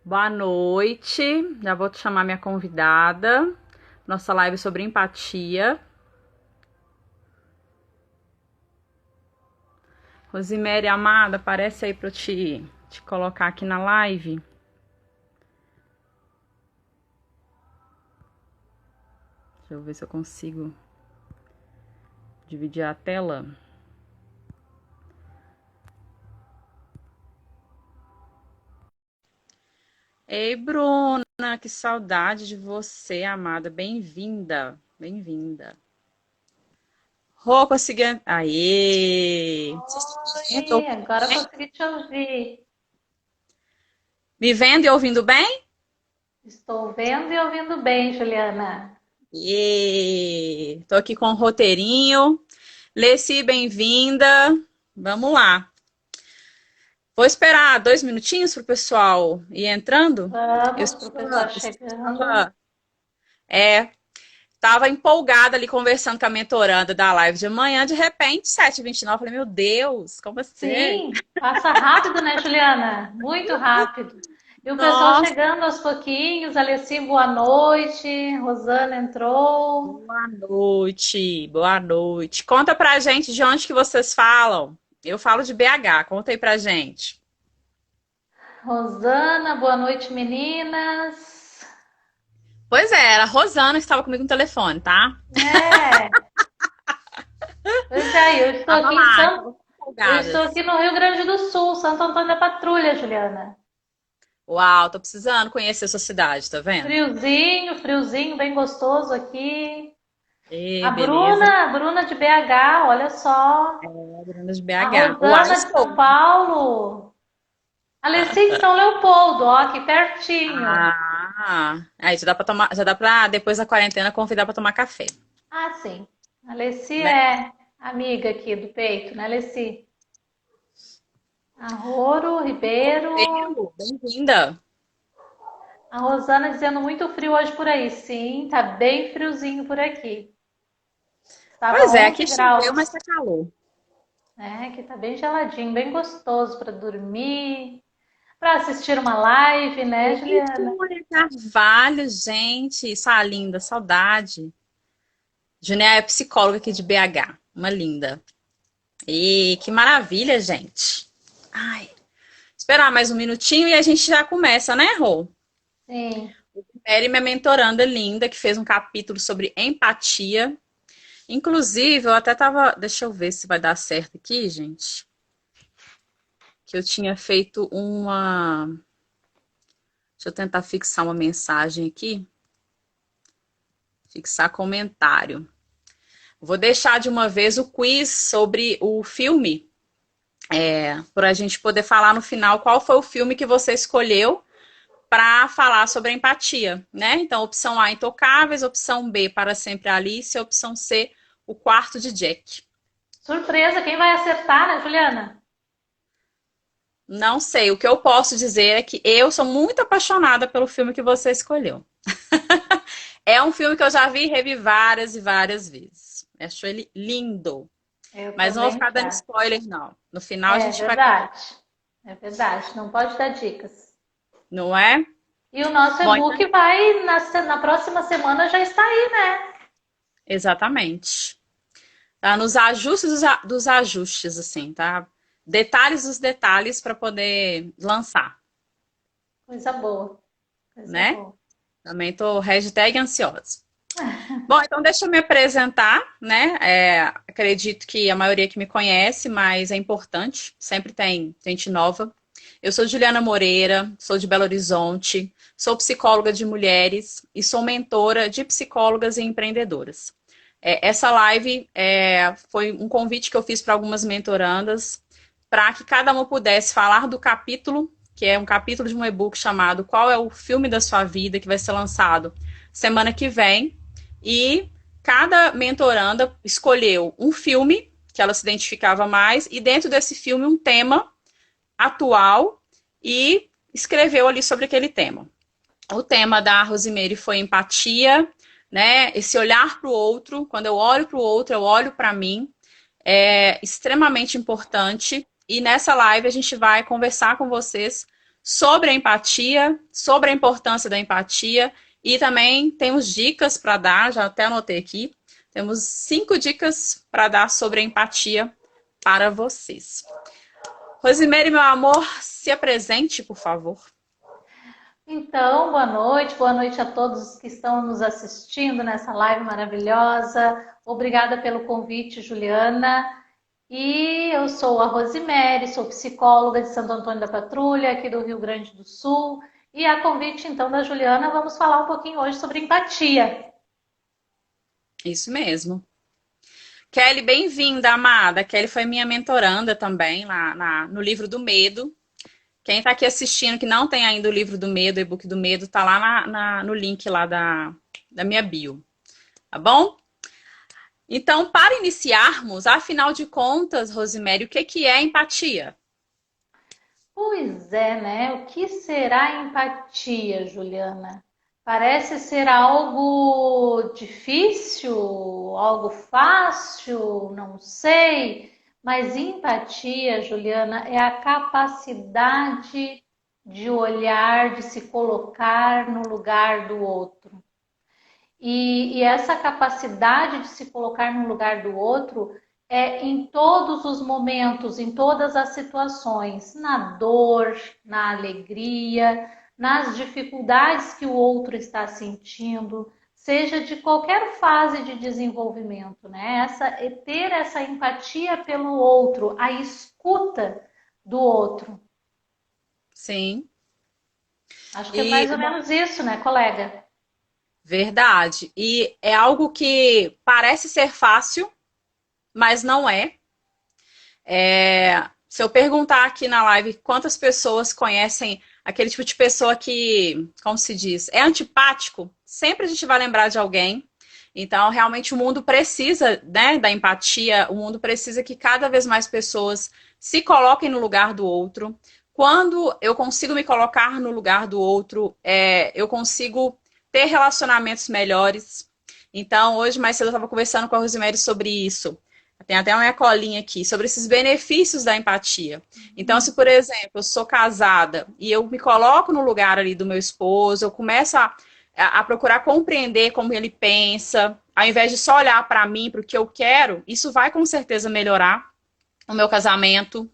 Boa noite, já vou te chamar minha convidada. Nossa live sobre empatia. Rosimere amada, aparece aí para eu te colocar aqui na live. Deixa eu ver se eu consigo dividir a tela. Ei, Bruna, que saudade de você, amada. Bem-vinda, bem-vinda. Rô, consegui. Aê! Tô Oi, agora eu consegui te ouvir. me vendo e ouvindo bem? Estou vendo e ouvindo bem, Juliana. E tô aqui com o roteirinho. Leci, bem-vinda. Vamos lá. Vou esperar 2 minutinhos para o pessoal ir entrando. Eu Vamos para o pessoal chegando. estava, estava empolgada ali conversando com a mentoranda da live de amanhã. De repente, 7h29, falei, meu Deus, como assim? Sim, passa rápido, né, Juliana? Muito rápido. E o pessoal Nossa, chegando aos pouquinhos. Alessi, boa noite. Rosana entrou. boa noite, boa noite. Conta pra gente de onde que vocês falam. Eu falo de BH, conta aí pra gente. Rosana, boa noite, meninas. Pois é, era a Rosana que estava comigo no telefone, tá? É, pois é, Tava lá, estava Eu estou empolgadas. aqui no Rio Grande do Sul, Santo Antônio da Patrulha, Juliana. Uau, tô precisando conhecer sua cidade, tá vendo? Friozinho, friozinho, bem gostoso aqui. Ê, A beleza. Bruna, a Bruna de BH, olha só. Grana de A BH. Uai, Rosana de São Paulo. A Alessi de São Leopoldo, ó, aqui pertinho. aí já dá pra depois da quarentena convidar pra tomar café, Ah, sim. A Alessi né? é amiga aqui do peito, né, Alessi? Arroro, Ribeiro. Bem-vinda. A Rosana dizendo muito frio hoje por aí. Sim, tá bem friozinho por aqui. Estava Pois é, 11 aqui choveu, mas graus. tá calor. É, que tá bem geladinho, bem gostoso para dormir, para assistir uma live, né, Juliana? Júlia Carvalho, gente, sua linda, saudade. Junéia é psicóloga aqui de BH, uma linda. E que maravilha, gente. Ai, esperar mais um minutinho e a gente já começa, né, Rô? Sim. Mary, minha mentoranda linda, que fez um capítulo sobre empatia. Inclusive, eu até tava. Deixa eu ver se vai dar certo aqui, gente. Que eu tinha feito uma. Deixa eu tentar fixar uma mensagem aqui. Fixar comentário. Vou deixar de uma vez o quiz sobre o filme, para a gente poder falar no final qual foi o filme que você escolheu para falar sobre a empatia, né? Então, opção A, Intocáveis, opção B, Para Sempre Alice, opção C, O Quarto de Jack. Surpresa, quem vai acertar, né, Juliana? Não sei, o que eu posso dizer é que eu sou muito apaixonada pelo filme que você escolheu. É um filme que eu já vi e revi várias e várias vezes. Acho ele lindo. Eu Mas não vou também ficar dando já. spoiler, não. No final a É gente vai. verdade. É verdade, não pode dar dicas. Não é? E o nosso Bom, então, e-book vai na próxima semana já está aí, né? exatamente. Tá nos ajustes dos ajustes, assim, tá? Detalhes dos detalhes para poder lançar, Coisa boa, coisa né? boa. Também tô hashtag ansiosa. Bom, então deixa eu me apresentar, né? Acredito que a maioria que me conhece, mas é importante, sempre tem gente nova. Eu sou Juliana Moreira, sou de Belo Horizonte, sou psicóloga de mulheres e sou mentora de psicólogas e empreendedoras. Essa live foi um convite que eu fiz para algumas mentorandas, para que cada uma pudesse falar do capítulo, que é um capítulo de um e-book chamado Qual é o filme da sua vida, que vai ser lançado semana que vem. E cada mentoranda escolheu um filme que ela se identificava mais, e dentro desse filme um tema atual, e escreveu ali sobre aquele tema. O tema da Rosemary foi empatia, né? Esse olhar para o outro. Quando eu olho para o outro, eu olho para mim. É extremamente importante. E nessa live a gente vai conversar com vocês sobre a empatia, sobre a importância da empatia e também temos dicas para dar, já até anotei aqui. Temos 5 dicas para dar sobre a empatia para vocês. Rosemary, meu amor, se apresente, por favor. Então, boa noite a todos que estão nos assistindo nessa live maravilhosa. Obrigada pelo convite, Juliana. E eu sou a Rosemary, sou psicóloga de Santo Antônio da Patrulha, aqui do Rio Grande do Sul. E a convite, então, da Juliana, vamos falar um pouquinho hoje sobre empatia. Isso mesmo. Kelly, bem-vinda, amada. Kelly foi minha mentoranda também lá no Livro do Medo. Quem está aqui assistindo que não tem ainda o Livro do Medo, o e-book do Medo, tá lá no link lá da minha bio. Tá bom? Então, para iniciarmos, afinal de contas, Rosemary, o que é empatia? Pois é, né? O que será empatia, Juliana? Parece ser algo difícil, algo fácil, não sei. Mas empatia, Juliana, é a capacidade de olhar, de se colocar no lugar do outro. E essa capacidade de se colocar no lugar do outro é em todos os momentos, em todas as situações, na dor, na alegria, nas dificuldades que o outro está sentindo, seja de qualquer fase de desenvolvimento, né? Ter essa empatia pelo outro, a escuta do outro. Sim. Acho que é mais ou menos isso, né, colega? Verdade. E é algo que parece ser fácil, mas não é. Se eu perguntar aqui na live quantas pessoas conhecem aquele tipo de pessoa que, como se diz, é antipático, sempre a gente vai lembrar de alguém. Então, realmente, o mundo precisa, né, da empatia, o mundo precisa que cada vez mais pessoas se coloquem no lugar do outro. Quando eu consigo me colocar no lugar do outro, eu consigo ter relacionamentos melhores. Então, hoje mais cedo eu estava conversando com a Rosemary sobre isso. Tem até uma colinha aqui, sobre esses benefícios da empatia. Então, se, por exemplo, eu sou casada e eu me coloco no lugar ali do meu esposo, eu começo a procurar compreender como ele pensa, ao invés de só olhar para mim, para o que eu quero, isso vai com certeza melhorar o meu casamento.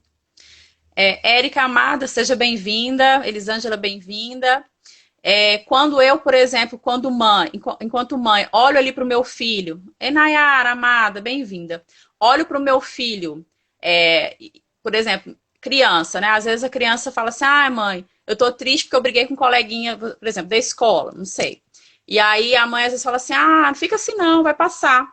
Érica Amada, seja bem-vinda. Elisângela, bem-vinda. Quando eu, por exemplo, enquanto mãe, olho ali para o meu filho, Nayara, amada, bem-vinda. Olho para o meu filho, por exemplo, criança, né? Às vezes a criança fala assim, ah, mãe, eu tô triste porque eu briguei com um coleguinha, por exemplo, da escola, não sei. E aí a mãe às vezes fala assim, ah, não fica assim não, vai passar.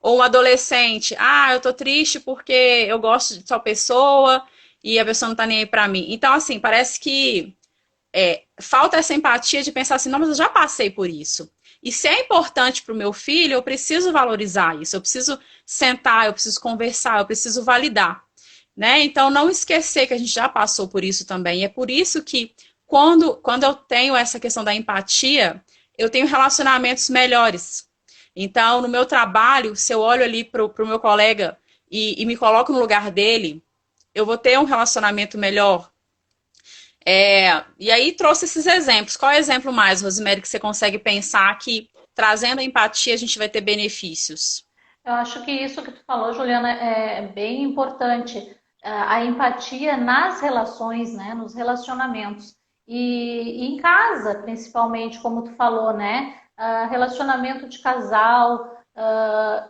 Ou um adolescente, ah, eu tô triste porque eu gosto de tal pessoa e a pessoa não tá nem aí pra mim. Então, assim, parece que falta essa empatia de pensar assim, não, mas eu já passei por isso. E se é importante para o meu filho, eu preciso valorizar isso, eu preciso sentar, eu preciso conversar, eu preciso validar. Né? Então, não esquecer que a gente já passou por isso também. E é por isso que, quando eu tenho essa questão da empatia, eu tenho relacionamentos melhores. Então, no meu trabalho, se eu olho ali para o meu colega e me coloco no lugar dele, eu vou ter um relacionamento melhor. E aí trouxe esses exemplos. Qual é o exemplo mais, Rosemary, que você consegue pensar que trazendo a empatia a gente vai ter benefícios? Eu acho que isso que tu falou, Juliana, é bem importante. A empatia nas relações, né, nos relacionamentos. E em casa, principalmente, como tu falou, né? Relacionamento de casal,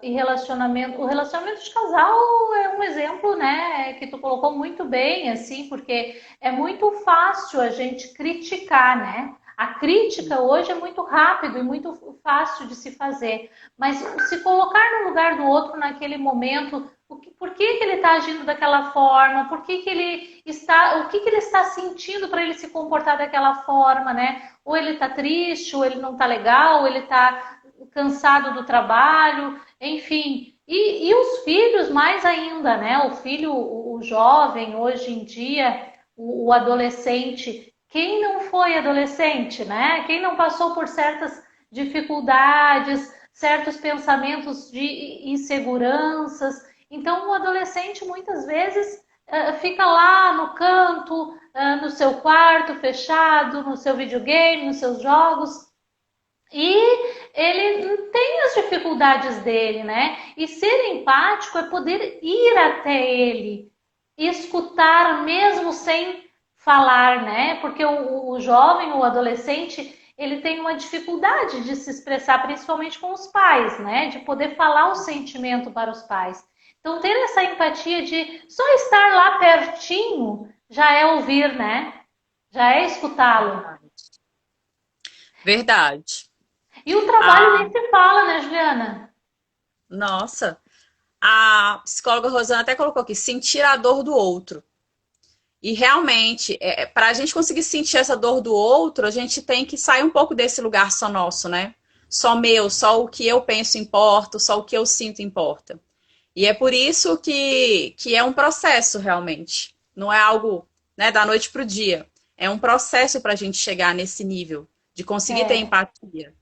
e o relacionamento de casal é um exemplo, né, que tu colocou muito bem, assim, porque é muito fácil a gente criticar, né? A crítica hoje é muito rápido e muito fácil de se fazer, mas se colocar no lugar do outro naquele momento, por que ele está agindo daquela forma, o que ele está sentindo para ele se comportar daquela forma, né? Ou ele está triste, ou ele não está legal, ou ele está cansado do trabalho, enfim. E os filhos mais ainda, né? O filho, o jovem hoje em dia, o adolescente, quem não foi adolescente, né? Quem não passou por certas dificuldades, certos pensamentos de inseguranças. Então, o adolescente muitas vezes fica lá no canto, no seu quarto fechado, no seu videogame, nos seus jogos. E ele tem as dificuldades dele, né? E ser empático é poder ir até ele, escutar mesmo sem falar, né? Porque o jovem, o adolescente, ele tem uma dificuldade de se expressar, principalmente com os pais, né? De poder falar o sentimento para os pais. Então, ter essa empatia de só estar lá pertinho já é ouvir, né? Já é escutá-lo. Verdade. E o trabalho Ah, nem se fala, né, Juliana? nossa. A psicóloga Rosana até colocou aqui, sentir a dor do outro. E realmente, para a gente conseguir sentir essa dor do outro, a gente tem que sair um pouco desse lugar só nosso, né? Só meu, só o que eu penso importa, só o que eu sinto importa. E é por isso que é um processo realmente. Não é algo, né, da noite para o dia. É um processo para a gente chegar nesse nível de conseguir ter É. empatia.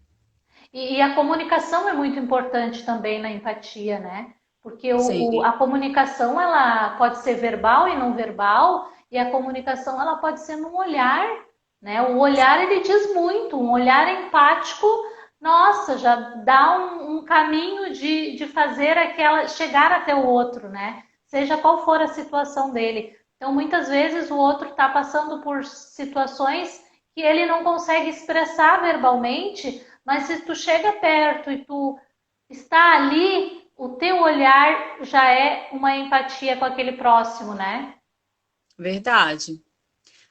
E a comunicação é muito importante também na empatia, né? Porque Sim, a comunicação ela pode ser verbal e não verbal, e a comunicação ela pode ser num olhar, né? O olhar ele diz muito, um olhar empático, nossa, já dá um caminho de fazer aquela chegar até o outro, né? Seja qual for a situação dele. Então, muitas vezes o outro está passando por situações que ele não consegue expressar verbalmente, mas se tu chega perto e tu está ali, o teu olhar já é uma empatia com aquele próximo, né? verdade.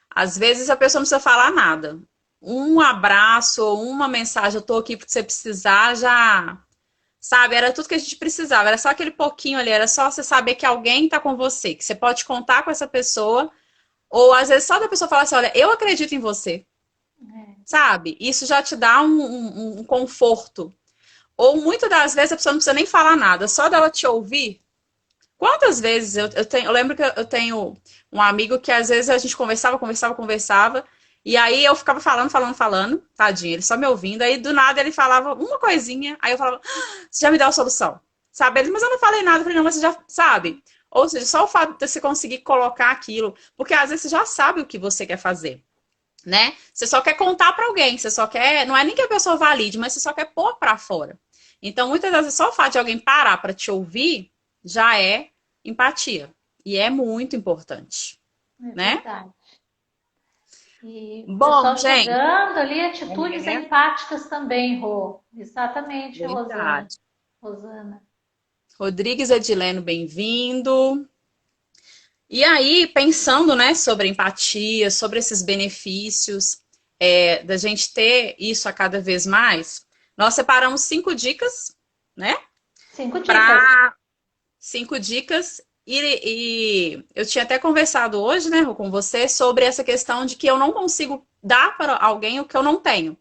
Às vezes a pessoa não precisa falar nada. Um abraço ou uma mensagem, eu tô aqui porque você precisar, já. Sabe, era tudo que a gente precisava. Era só aquele pouquinho ali, era só você saber que alguém tá com você, que você pode contar com essa pessoa. Ou às vezes só da pessoa falar assim: olha, eu acredito em você. Sabe? Isso já te dá um conforto. Ou muitas das vezes a pessoa não precisa nem falar nada, só dela te ouvir. Quantas vezes eu lembro que eu tenho um amigo que às vezes a gente conversava, e aí eu ficava falando, tadinho, ele só me ouvindo, aí do nada ele falava uma coisinha, aí eu falava, "Ah, você já me deu a solução, sabe? Ele, mas eu não falei nada, eu falei, não, mas você já sabe. Ou seja, só o fato de você conseguir colocar aquilo, porque às vezes você já sabe o que você quer fazer, né? Você só quer contar para alguém, você só quer, não é nem que a pessoa valide, mas você só quer pôr para fora. Então, muitas vezes, só o fato de alguém parar para te ouvir já é empatia. E é muito importante, É né? verdade. E o Bom, pessoal gente, chegando ali, atitudes é empáticas também, Rô. Exatamente, Rosana. verdade. Rosana. Rodrigues Edileno, bem-vindo. E aí, pensando, né, sobre empatia, sobre esses benefícios, da gente ter isso a cada vez mais, nós separamos 5 dicas, né? 5 dicas. Para 5 dicas. E eu tinha até conversado hoje, né, Rô, com você, sobre essa questão de que eu não consigo dar para alguém o que eu não tenho.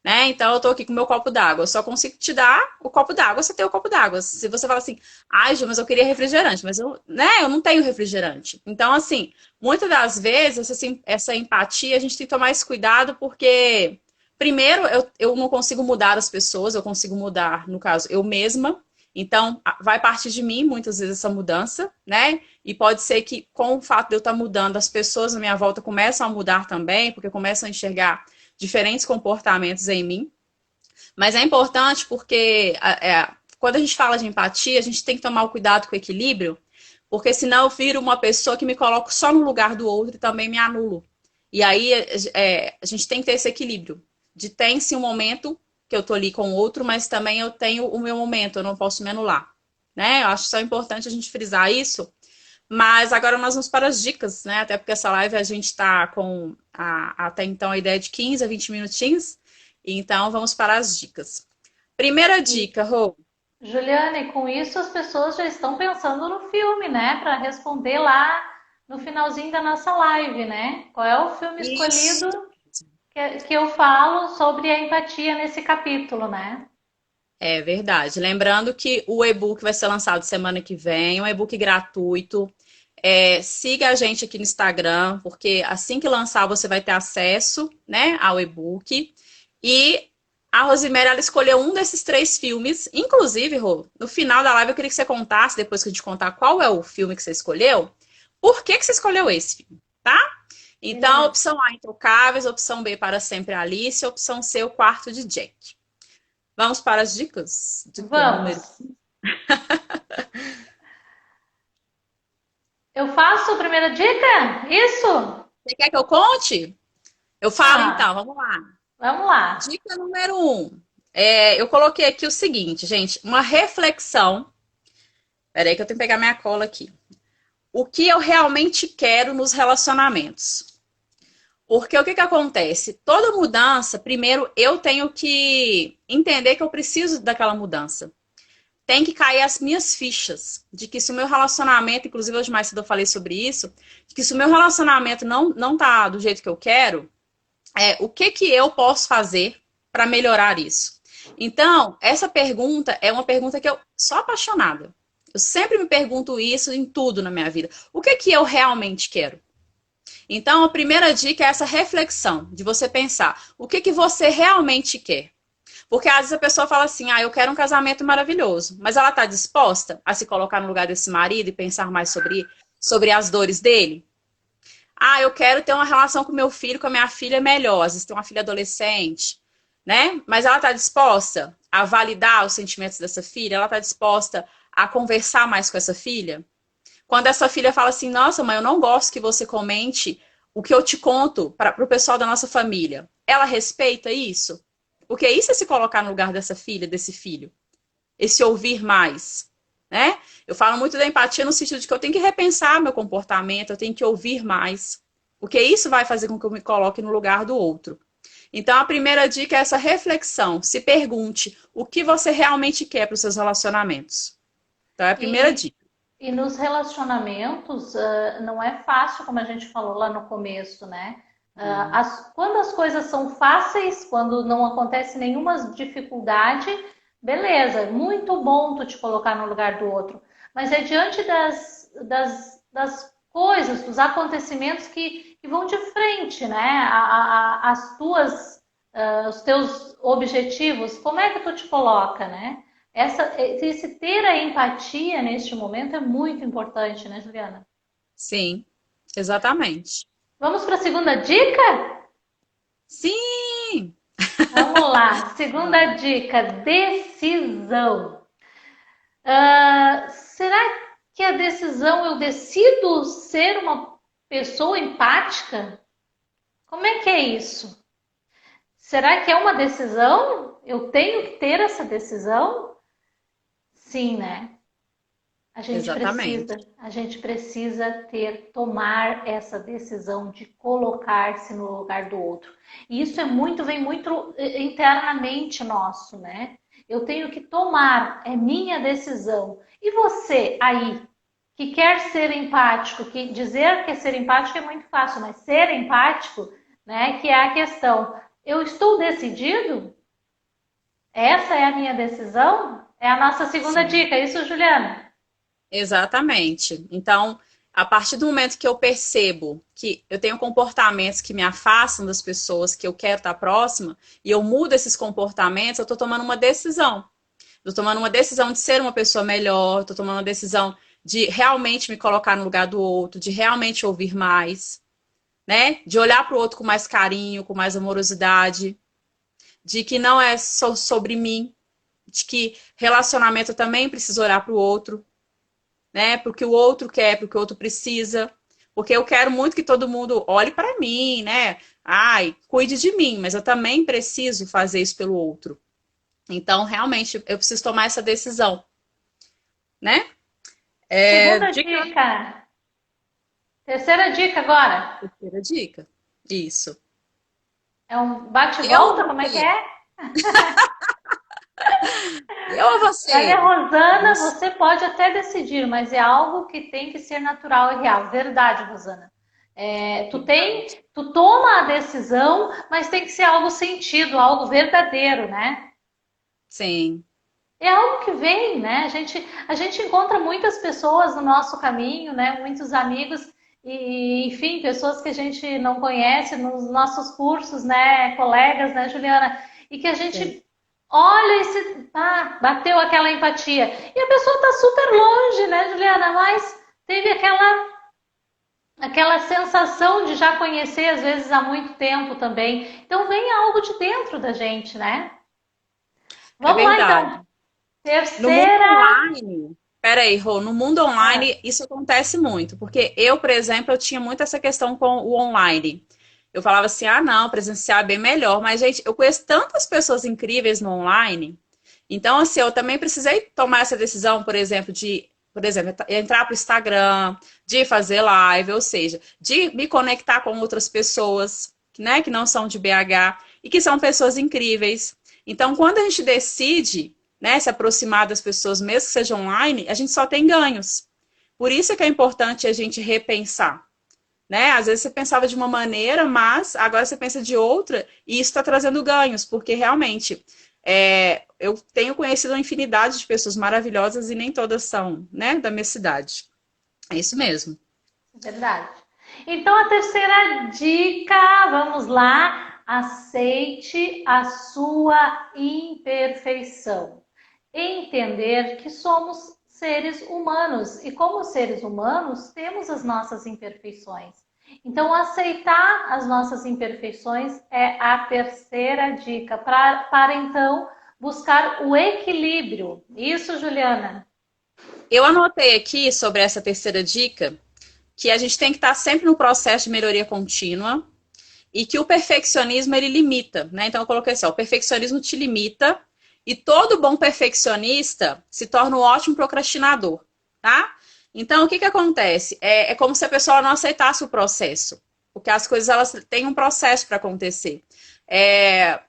Né? Então eu tô aqui com o meu copo d'água. Eu só consigo te dar o copo d'água, você tem o copo d'água. Se você fala assim, ai, Ju, mas eu queria refrigerante, mas eu, né, eu não tenho refrigerante. Então, assim, muitas das vezes, essa empatia, a gente tem que tomar esse cuidado, porque, primeiro, eu não consigo mudar as pessoas, eu consigo mudar, no caso, eu mesma. Então, vai partir de mim, muitas vezes, essa mudança, né? E pode ser que, com o fato de eu estar mudando, as pessoas à minha volta começam a mudar também, porque começam a enxergar diferentes comportamentos em mim. Mas é importante porque quando a gente fala de empatia, a gente tem que tomar o cuidado com o equilíbrio, porque senão eu viro uma pessoa que me coloco só no lugar do outro e também me anulo. E aí a gente tem que ter esse equilíbrio de ter sim um momento que eu tô ali com o outro, mas também eu tenho o meu momento, eu não posso me anular. Né? Eu acho só importante a gente frisar isso. Mas agora nós vamos para as dicas, né? Até porque essa live a gente está com até então a ideia de 15 a 20 minutinhos. Então vamos para as dicas. Primeira E, dica, Rô. Juliana, e com isso as pessoas já estão pensando no filme, né? Para responder lá no finalzinho da nossa live, né? Qual é o filme Isso. escolhido que eu falo sobre a empatia nesse capítulo, né? É verdade. Lembrando que o e-book vai ser lançado semana que vem, um e-book gratuito. Siga a gente aqui no Instagram, porque assim que lançar você vai ter acesso, né, ao e-book. E a Rosemary, ela escolheu um desses 3 filmes. Inclusive, Rô, no final da live eu queria que você contasse, depois que eu te contar qual é o filme que você escolheu, por que que você escolheu esse filme, tá? Então, Beleza. opção A, Intocáveis, opção B, Para Sempre Alice, opção C, O Quarto de Jack. Vamos para as dicas? Dica número... Vamos. Eu faço a primeira dica? Isso? Você quer que eu conte? Eu falo Ah, então, vamos lá. vamos lá. Dica número 1. Eu coloquei aqui o seguinte, gente, uma reflexão. Peraí que eu tenho que pegar minha cola aqui. O que eu realmente quero nos relacionamentos? Porque o que acontece? Toda mudança, primeiro eu tenho que entender que eu preciso daquela mudança. Tem que cair as minhas fichas de que se o meu relacionamento, inclusive hoje mais cedo eu falei sobre isso, de que se o meu relacionamento não tá do jeito que eu quero, o que que eu posso fazer para melhorar isso? Então, essa pergunta é uma pergunta que eu sou apaixonada. Eu sempre me pergunto isso em tudo na minha vida. O que que eu realmente quero? Então, a primeira dica é essa reflexão, de você pensar o que que você realmente quer. Porque às vezes a pessoa fala assim, eu quero um casamento maravilhoso, mas ela está disposta a se colocar no lugar desse marido e pensar mais sobre as dores dele? Eu quero ter uma relação com meu filho, com a minha filha melhor. Às vezes tem uma filha adolescente, né? Mas ela está disposta a validar os sentimentos dessa filha? Ela está disposta a conversar mais com essa filha? Quando essa filha fala assim, nossa, mãe, eu não gosto que você comente o que eu te conto para o pessoal da nossa família. Ela respeita isso? Porque isso é se colocar no lugar dessa filha, desse filho. Esse ouvir mais, né? Eu falo muito da empatia no sentido de que eu tenho que repensar meu comportamento, eu tenho que ouvir mais. Porque isso vai fazer com que eu me coloque no lugar do outro. Então, a primeira dica é essa reflexão. Se pergunte o que você realmente quer para os seus relacionamentos. Então, é a primeira E, dica. e nos relacionamentos, não é fácil, como a gente falou lá no começo, né? Quando as coisas são fáceis, quando não acontece nenhuma dificuldade, beleza, muito bom tu te colocar no lugar do outro. Mas é diante das coisas, dos acontecimentos que vão de frente, né? Os teus objetivos, como é que tu te coloca, né? Esse ter a empatia neste momento é muito importante, né, Juliana? Sim, exatamente. Vamos para a segunda dica? Sim! Vamos lá. Segunda Vamos. dica: decisão. Será que a decisão eu decido ser uma pessoa empática? Como é que é isso? Será que é uma decisão? Eu tenho que ter essa decisão? Sim, né? Exatamente. A gente precisa tomar essa decisão de colocar-se no lugar do outro. E isso vem muito internamente nosso, né? Eu tenho que tomar, é minha decisão. E você aí, que quer ser empático, que dizer que é ser empático é muito fácil, mas ser empático, né, que é a questão. Eu estou decidido? Essa é a minha decisão? É a nossa segunda Sim. dica, é isso, Juliana? Exatamente. Então, a partir do momento que eu percebo que eu tenho comportamentos que me afastam das pessoas que eu quero estar próxima, e eu mudo esses comportamentos, eu estou tomando uma decisão. Estou tomando uma decisão de ser uma pessoa melhor, estou tomando uma decisão de realmente me colocar no lugar do outro, de realmente ouvir mais, né? De olhar para o outro com mais carinho, com mais amorosidade, de que não é só sobre mim, de que relacionamento eu também preciso olhar para o outro, né? Para o que o outro quer, para o que o outro precisa. Porque eu quero muito que todo mundo olhe para mim, né? Ai, cuide de mim, mas eu também preciso fazer isso pelo outro. Então, realmente, eu preciso tomar essa decisão, né? Segunda Dica. dica. Terceira dica agora. Terceira dica. Isso. É um bate e Eu ou volta, como é que você? é? Eu ou Olha, você? Rosana, Você. você pode até decidir, mas é algo que tem que ser natural e real. Verdade, Rosana. Tu toma a decisão, mas tem que ser algo sentido, algo verdadeiro, né? Sim, É algo que vem, né? A gente encontra muitas pessoas no nosso caminho, né? Muitos amigos e, enfim, pessoas que a gente não conhece nos nossos cursos, né? Colegas, né, Juliana? E que a sim. gente olha e bateu aquela empatia. E a pessoa tá super longe, né, Juliana? Mas teve aquela aquela sensação de já conhecer, às vezes, há muito tempo também. Então, vem algo de dentro da gente, né? É Vamos lá, verdade. então. No mundo Terceira. online, peraí, Rô, no mundo Ah, online isso acontece muito, porque eu, por exemplo, eu tinha muito essa questão com o online. Eu falava assim, ah, não, presencial é bem melhor, mas, gente, eu conheço tantas pessoas incríveis no online, então, assim, eu também precisei tomar essa decisão, por exemplo, entrar para o Instagram, de fazer live, ou seja, de me conectar com outras pessoas, né, que não são de BH e que são pessoas incríveis. Então, quando a gente decide, né, se aproximar das pessoas, mesmo que seja online, a gente só tem ganhos. Por isso que é importante a gente repensar, né? Às vezes você pensava de uma maneira, mas agora você pensa de outra, e isso está trazendo ganhos, porque realmente eu tenho conhecido uma infinidade de pessoas maravilhosas e nem todas são, né, da minha cidade. É isso mesmo. verdade. Então, a terceira dica, vamos lá. Aceite a sua imperfeição. Entender que somos seres humanos e, como seres humanos, temos as nossas imperfeições. Então, aceitar as nossas imperfeições é a terceira dica para então buscar o equilíbrio. Isso, Juliana? Eu anotei aqui sobre essa terceira dica que a gente tem que estar sempre no processo de melhoria contínua e que o perfeccionismo ele limita, né? Então eu coloquei assim, ó, o perfeccionismo te limita e todo bom perfeccionista se torna um ótimo procrastinador, tá? Então o que que acontece? É como se a pessoa não aceitasse o processo, porque as coisas elas têm um processo para acontecer. É,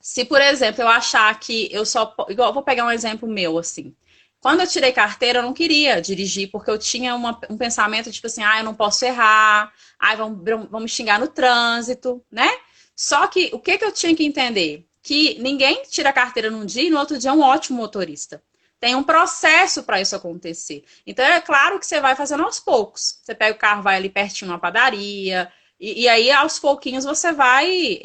se, por exemplo, eu achar que eu só. Igual, vou pegar um exemplo meu, assim. Quando eu tirei carteira, eu não queria dirigir, porque eu tinha um pensamento tipo assim, ah, eu não posso errar, ah, vão me xingar no trânsito, né? Só que o que, que eu tinha que entender? Que ninguém tira carteira num dia e no outro dia é um ótimo motorista. Tem um processo para isso acontecer. Então, é claro que você vai fazendo aos poucos. Você pega o carro, vai ali pertinho na padaria, e aí aos pouquinhos você vai,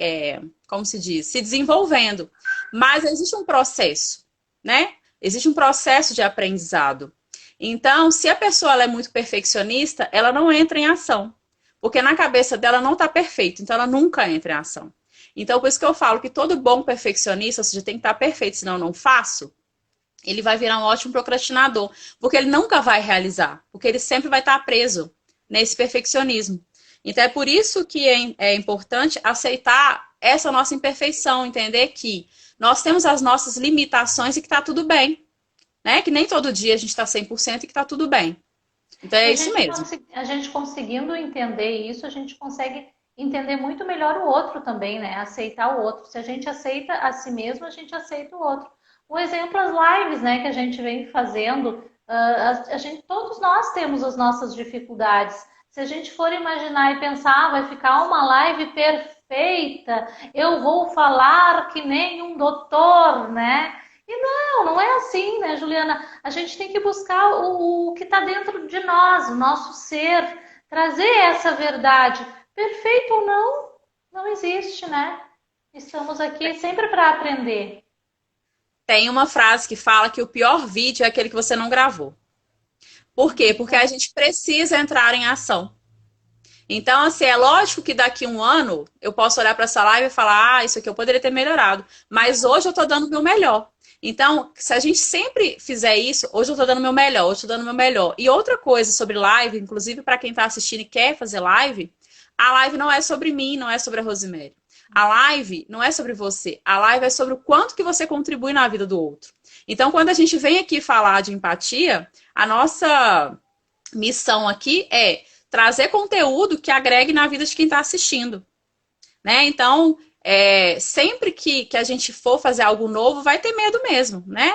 como se diz, se desenvolvendo. Mas existe um processo, né? Existe um processo de aprendizado. Então, se a pessoa ela é muito perfeccionista, ela não entra em ação. Porque na cabeça dela não está perfeito, então ela nunca entra em ação. Então, por isso que eu falo que todo bom perfeccionista, ou seja, tem que estar perfeito, senão eu não faço, ele vai virar um ótimo procrastinador. Porque ele nunca vai realizar, porque ele sempre vai estar preso nesse perfeccionismo. Então, é por isso que é importante aceitar essa nossa imperfeição, entender que nós temos as nossas limitações e que está tudo bem, né? Que nem todo dia a gente está 100% e que está tudo bem. Então E é isso mesmo. a gente conseguindo entender isso, a gente consegue entender muito melhor o outro também, né? Aceitar o outro. Se a gente aceita a si mesmo, a gente aceita o outro. Um exemplo, as lives, né, que a gente vem fazendo, a gente, todos nós temos as nossas dificuldades. Se a gente for imaginar e pensar, ah, vai ficar uma live perfeita, eu vou falar que nem um doutor, né? E não é assim, né, Juliana? A gente tem que buscar o que está dentro de nós, o nosso ser, trazer essa verdade. Perfeito ou não, não existe, né? Estamos aqui sempre para aprender. Tem uma frase que fala que o pior vídeo é aquele que você não gravou. Por quê? Porque a gente precisa entrar em ação. Então, assim, é lógico que daqui um ano eu posso olhar para essa live e falar, ah, isso aqui eu poderia ter melhorado. Mas hoje eu estou dando o meu melhor. Então, se a gente sempre fizer isso, hoje eu estou dando o meu melhor, hoje eu estou dando o meu melhor. E outra coisa sobre live, inclusive para quem está assistindo e quer fazer live, a live não é sobre mim, não é sobre a Rosemary. A live não é sobre você. A live é sobre o quanto que você contribui na vida do outro. Então, quando a gente vem aqui falar de empatia, a nossa missão aqui é trazer conteúdo que agregue na vida de quem está assistindo, né? Então, sempre que a gente for fazer algo novo, vai ter medo mesmo, né?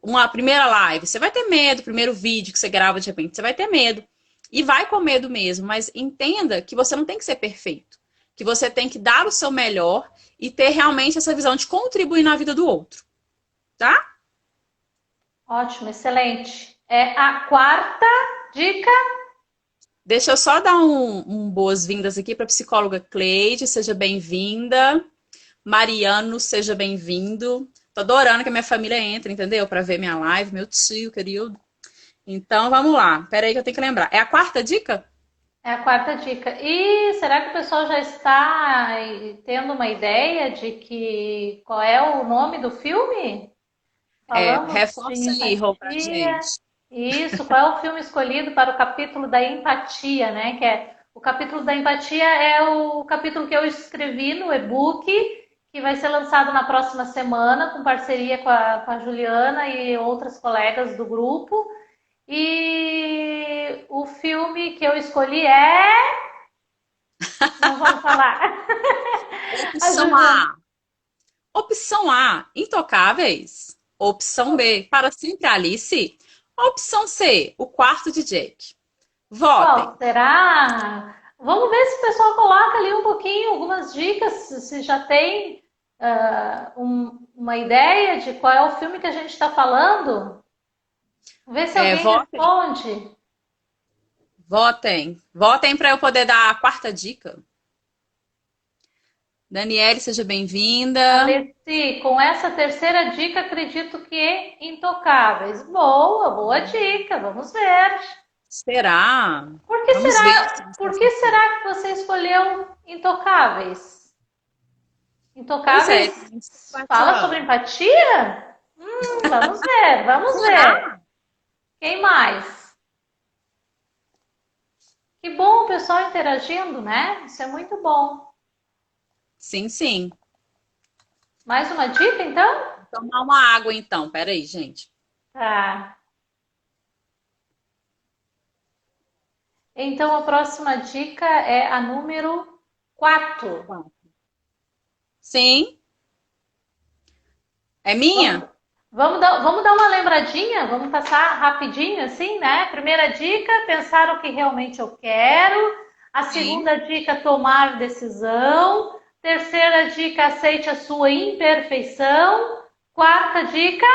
Uma primeira live, você vai ter medo, primeiro vídeo que você grava de repente, você vai ter medo. E vai com medo mesmo, mas entenda que você não tem que ser perfeito, que você tem que dar o seu melhor e ter realmente essa visão de contribuir na vida do outro, tá? Ótimo, excelente. É a quarta dica. Deixa eu só dar boas-vindas aqui para a psicóloga Cleide, seja bem-vinda. Mariano, seja bem-vindo. Tô adorando que a minha família entre, entendeu? Para ver minha live, meu tio querido. Então, vamos lá. Pera aí que eu tenho que lembrar. É a quarta dica? É a quarta dica. E será que o pessoal já está tendo uma ideia de que qual é o nome do filme? Falamos de Reforça aí, Rô, pra empatia. gente. Isso, qual é o filme escolhido para o capítulo da empatia, né? Que é o capítulo da empatia é o capítulo que eu escrevi no e-book, que vai ser lançado na próxima semana, com parceria com a Juliana e outras colegas do grupo. E o filme que eu escolhi é. Não vamos falar. A Opção Juliana. A. Opção A, Intocáveis. Opção B, Para Sempre Alice. Opção C, O Quarto de Jake. Qual Votem. será? Vamos ver se o pessoal coloca ali um pouquinho, algumas dicas, se já tem uma ideia de qual é o filme que a gente está falando. Vamos ver se alguém Votem. responde. Votem. Votem para eu poder dar a quarta dica. Daniele, seja bem-vinda. Alessi, com essa terceira dica, acredito que é Intocáveis. Boa, boa dica. Vamos ver. Será? Por que Vamos ver será, se você por que acertou. será que você escolheu Intocáveis? Pois é, Intocáveis fala sobre empatia? Vamos ver, vamos ver. será? Quem mais? Que bom o pessoal interagindo, né? Isso é muito bom. Sim, sim. Mais uma dica, então? Vou tomar uma água então. Peraí, gente. Tá. Então a próxima dica é a número 4. Sim. É Vamos, minha? vamos dar uma lembradinha? Vamos passar rapidinho assim, né? Primeira dica, pensar o que realmente eu quero. A Sim. segunda dica, tomar decisão. Terceira dica, aceite a sua imperfeição. Quarta dica,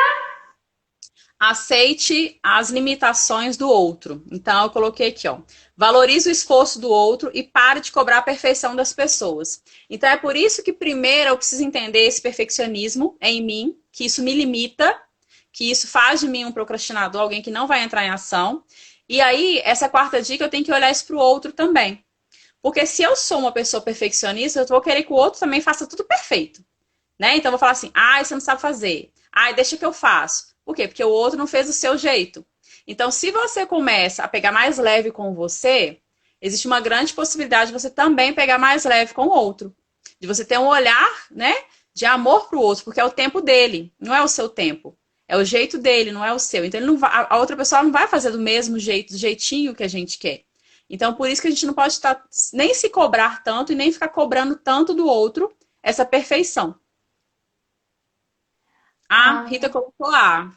Aceite as limitações do outro. Então, eu coloquei aqui, ó. Valorize o esforço do outro e pare de cobrar a perfeição das pessoas. Então, é por isso que, primeiro, eu preciso entender esse perfeccionismo em mim, que isso me limita, que isso faz de mim um procrastinador, alguém que não vai entrar em ação. E aí, essa quarta dica, eu tenho que olhar isso para o outro também. Porque se eu sou uma pessoa perfeccionista, eu vou querer que o outro também faça tudo perfeito. Né? Então, eu vou falar assim, você não sabe fazer. Deixa que eu faço. Por quê? Porque o outro não fez do seu jeito. Então, se você começa a pegar mais leve com você, existe uma grande possibilidade de você também pegar mais leve com o outro. De você ter um olhar, né, de amor para o outro, porque é o tempo dele, não é o seu tempo. É o jeito dele, não é o seu. Então, ele não vai, a outra pessoa não vai fazer do mesmo jeito, do jeitinho que a gente quer. Então, por isso que a gente não pode estar, nem se cobrar tanto e nem ficar cobrando tanto do outro essa perfeição. Rita ah, colocou A.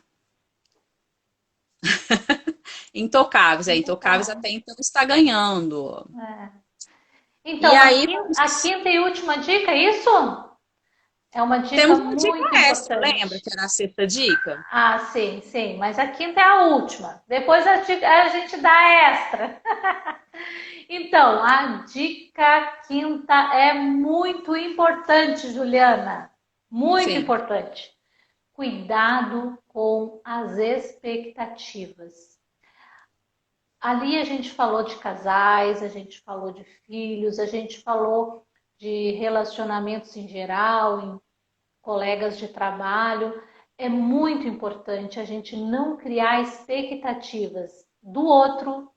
Intocáveis. Intocáveis então, até então está ganhando. é. E Então, aí, a quinta e última dica, é isso? É uma dica temos uma dica muito extra, lembra importante. que era a sexta dica? Ah, sim, sim, mas a quinta é a última. Depois a gente dá extra. Então, a dica quinta é muito importante, Juliana. Muito Sim, importante. Cuidado com as expectativas. Ali a gente falou de casais, a gente falou de filhos, a gente falou de relacionamentos em geral, em colegas de trabalho. É muito importante a gente não criar expectativas do outro,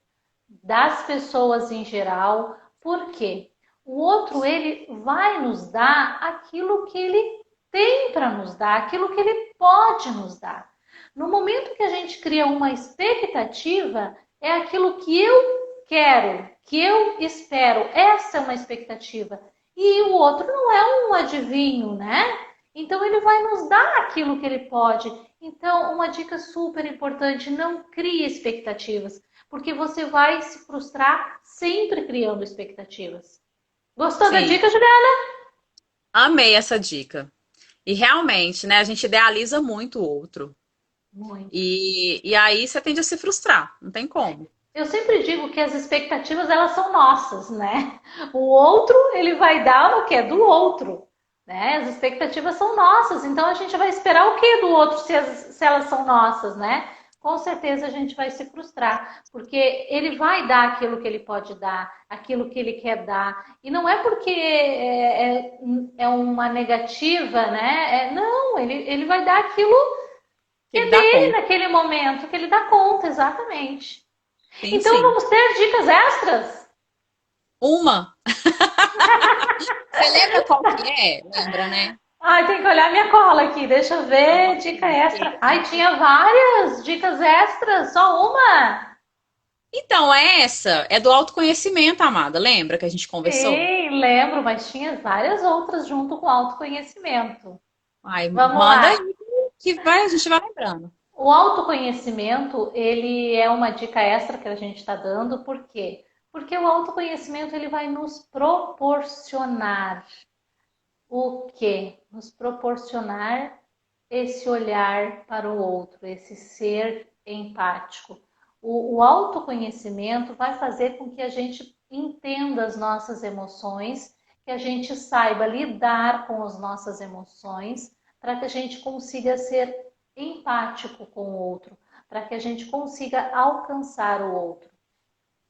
das pessoas em geral, porque o outro ele vai nos dar aquilo que ele tem para nos dar, aquilo que ele pode nos dar. No momento que a gente cria uma expectativa, é aquilo que eu quero, que eu espero. Essa é uma expectativa. E o outro não é um adivinho, né? Então ele vai nos dar aquilo que ele pode. Então, uma dica super importante: não crie expectativas, porque você vai se frustrar sempre criando expectativas. Gostou da sim. dica, Juliana? Amei essa dica. E realmente, né, a gente idealiza muito o outro. Muito. E aí você tende a se frustrar, não tem como. Eu sempre digo que as expectativas elas são nossas, né? O outro ele vai dar o que é do outro, né? As expectativas são nossas, então a gente vai esperar o que do outro se elas são nossas, né? com certeza a gente vai se frustrar, porque ele vai dar aquilo que ele pode dar, aquilo que ele quer dar, e não é porque é uma negativa, né? Não, ele vai dar aquilo Que que ele é dá dele conta. naquele momento, que ele dá conta, exatamente. Sim, Então sim. vamos ter dicas extras? Uma. Você lembra qual que é? Lembra, né? Ai, tem que olhar minha cola aqui, deixa eu ver, Anota dica aí, extra. porque a Ai, gente... tinha várias dicas extras, só uma? Então, essa é do autoconhecimento, amada. Lembra que a gente conversou? Sim, lembro, mas tinha várias outras junto com autoconhecimento. Ai, Vamos manda lá. aí que vai, a gente vai lembrando. O autoconhecimento, ele é uma dica extra que a gente está dando, por quê? Porque o autoconhecimento ele vai nos proporcionar o quê? Nos proporcionar esse olhar para o outro, esse ser empático. O autoconhecimento vai fazer com que a gente entenda as nossas emoções, que a gente saiba lidar com as nossas emoções, para que a gente consiga ser empático com o outro, para que a gente consiga alcançar o outro.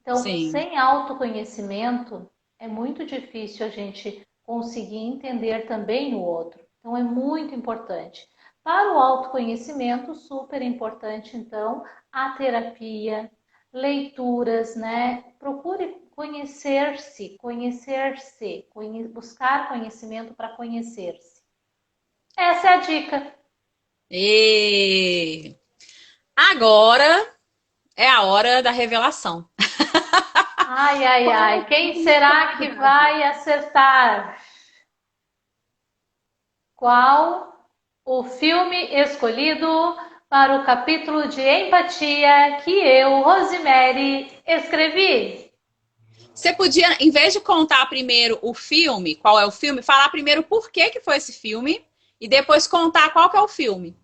Então, Sim, sem autoconhecimento, é muito difícil a gente conseguir entender também o outro. Então, é muito importante. Para o autoconhecimento, super importante, então, a terapia, leituras, né? Procure conhecer-se, buscar conhecimento para conhecer-se. Essa é a dica. e agora é a hora da revelação. Ai, ai, Qual ai, o quem filme será escolhido que para ver? vai acertar? Qual o filme escolhido para o capítulo de empatia que eu, Rosemary, escrevi? Você podia, em vez de contar primeiro o filme, qual é o filme, falar primeiro por que que foi esse filme e depois contar qual que é o filme.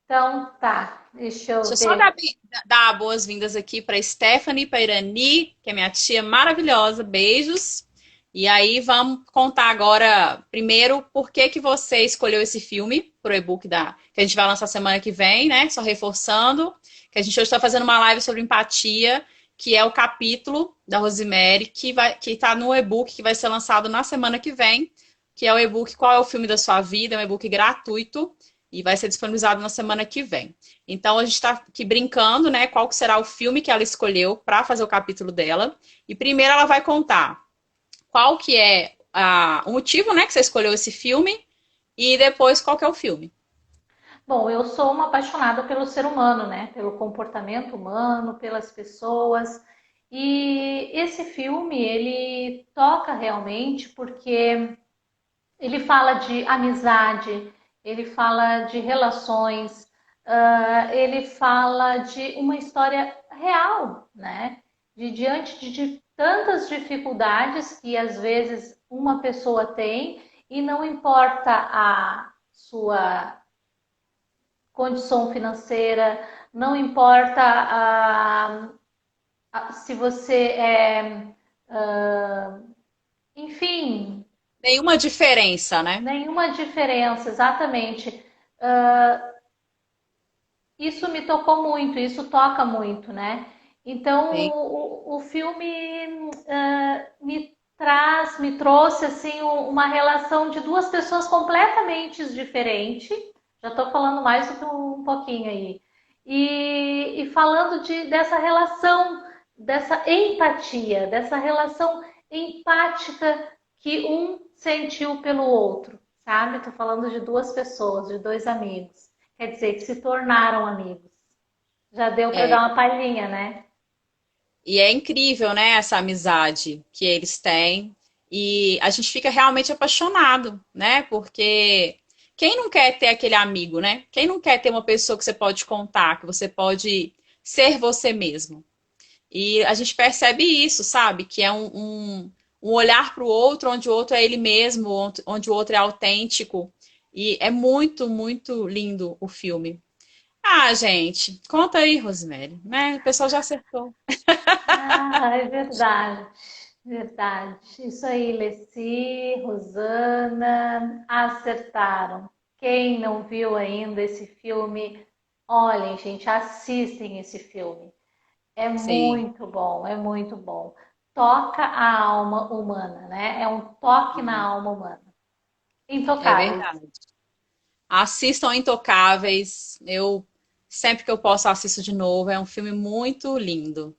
Então, tá, deixa Deixa eu eu só dar, ver. dar boas-vindas aqui para Stephanie, para Irani, que é minha tia maravilhosa. Beijos. E aí vamos contar agora, primeiro, por que que você escolheu esse filme pro e-book que a gente vai lançar semana que vem, né? Só reforçando, que a gente hoje está fazendo uma live sobre empatia, que é o capítulo da Rosemary, que tá no e-book que vai ser lançado na semana que vem, que é o e-book Qual é o filme da sua vida? É um e-book gratuito e vai ser disponibilizado na semana que vem. Então a gente está aqui brincando, né? Qual será o filme que ela escolheu para fazer o capítulo dela. E primeiro ela vai contar qual que é o motivo, né, que você escolheu esse filme e depois qual que é o filme. Bom, eu sou uma apaixonada pelo ser humano, né? Pelo comportamento humano, pelas pessoas. E esse filme, ele toca realmente porque ele fala de amizade, ele fala de relações, ele fala de uma história real, né? De diante de tantas dificuldades que às vezes uma pessoa tem e não importa a sua condição financeira, não importa se você é, enfim, Nenhuma diferença, né? nenhuma diferença, exatamente. Isso me tocou muito, isso toca muito, né? Então, Sim. o filme me trouxe assim uma relação de duas pessoas completamente diferentes. Já estou falando mais do que um pouquinho aí. E falando dessa relação, dessa empatia, dessa relação empática que um sentiu pelo outro, sabe? Estou falando de duas pessoas, de dois amigos. Quer dizer, que se tornaram amigos. Já deu para É. dar uma palhinha, né? E é incrível, né, essa amizade que eles têm. E a gente fica realmente apaixonado, né? Porque quem não quer ter aquele amigo, né? Quem não quer ter uma pessoa que você pode contar, que você pode ser você mesmo? E a gente percebe isso, sabe? Que é um olhar para o outro, onde o outro é ele mesmo, onde o outro é autêntico. E é muito, muito lindo o filme. Ah, gente, conta aí, Rosemary, né? O pessoal já acertou. Ah, é verdade. Verdade. Isso aí, Leci, Rosana, acertaram. Quem não viu ainda esse filme, Olhem, gente, assistem esse filme. É Sim, muito bom, é muito bom. Toca a alma humana, né? É um toque na alma humana. é Intocáveis. verdade. Assistam Intocáveis. Eu sempre que eu posso assisto de novo. É um filme muito lindo.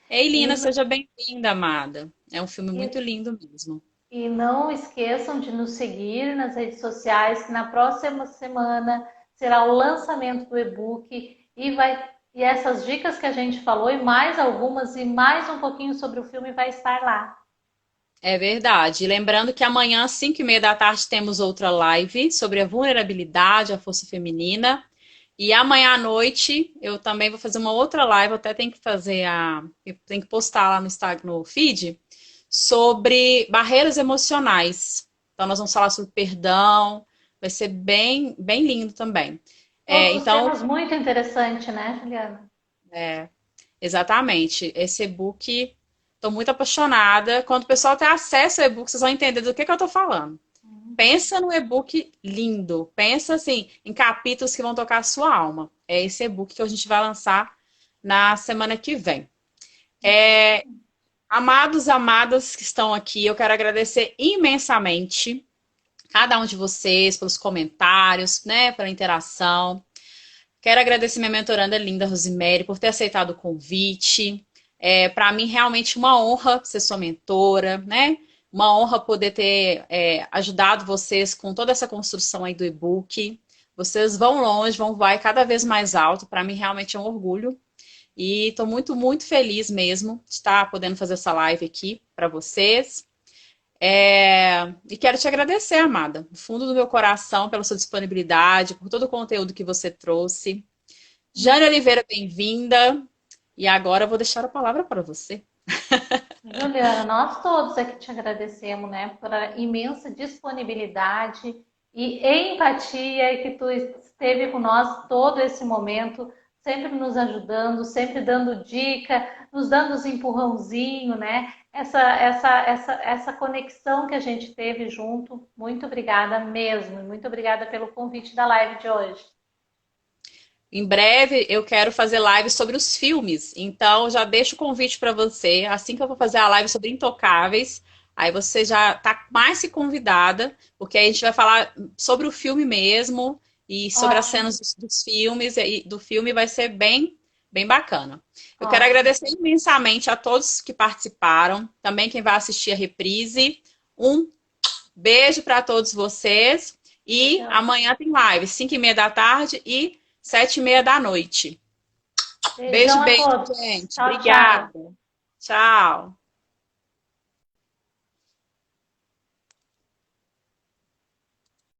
Ei, E, Lina, seja bem-vinda, amada. É um filme muito e, lindo mesmo. e não esqueçam de nos seguir nas redes sociais, que na próxima semana será o lançamento do e-book e essas dicas que a gente falou e mais algumas e mais um pouquinho sobre o filme vai estar lá. É verdade. E lembrando que amanhã, às 5h30 da tarde, temos outra live sobre a vulnerabilidade, a força feminina. E amanhã à noite eu também vou fazer uma outra live, eu até tenho que fazer eu tenho que postar lá no Instagram, no feed, sobre barreiras emocionais. Então nós vamos falar sobre perdão, vai ser bem lindo também. É, Todos os então, temas muito interessantes, né, Juliana? exatamente, esse e-book, estou muito apaixonada. Quando o pessoal ter acesso ao e-book, vocês vão entender do que eu estou falando. Pensa no e-book lindo. Pensa assim, em capítulos que vão tocar a sua alma. É esse e-book que a gente vai lançar na semana que vem. Amados, amadas que estão aqui, eu quero agradecer imensamente cada um de vocês pelos comentários, né, pela interação. Quero agradecer minha mentoranda linda, Rosemary, por ter aceitado o convite. Para mim, realmente uma honra ser sua mentora, né? Uma honra poder ter ajudado vocês com toda essa construção aí do e-book. Vocês vão longe, vão vai cada vez mais alto. Para mim, realmente é um orgulho. E estou muito feliz mesmo de estar podendo fazer essa live aqui para vocês. E quero te agradecer, amada, do fundo do meu coração, pela sua disponibilidade, por todo o conteúdo que você trouxe. Jane Oliveira, bem-vinda. E agora eu vou deixar a palavra para você. Juliana, nós todos aqui te agradecemos, né, por a imensa disponibilidade e empatia que tu esteve com nós todo esse momento, sempre nos ajudando, sempre dando dica, nos dando os empurrãozinho, né? Essa conexão que a gente teve junto. Muito obrigada mesmo, e muito obrigada pelo convite da live de hoje. Em breve eu quero fazer live sobre os filmes, então já deixo o convite para você. Assim que eu vou fazer a live sobre Intocáveis, aí você já está mais que convidada, porque aí a gente vai falar sobre o filme mesmo e sobre as Ótimo, cenas dos filmes e do filme vai ser bem bacana. Eu quero ótimo. agradecer imensamente a todos que participaram, também quem vai assistir a reprise. Um beijo para todos vocês e Beijão. amanhã tem live, 5h30 da tarde e 7h30 da noite. Beijão a Beijo, todos. gente. Tchau, Obrigada. tchau. Tchau.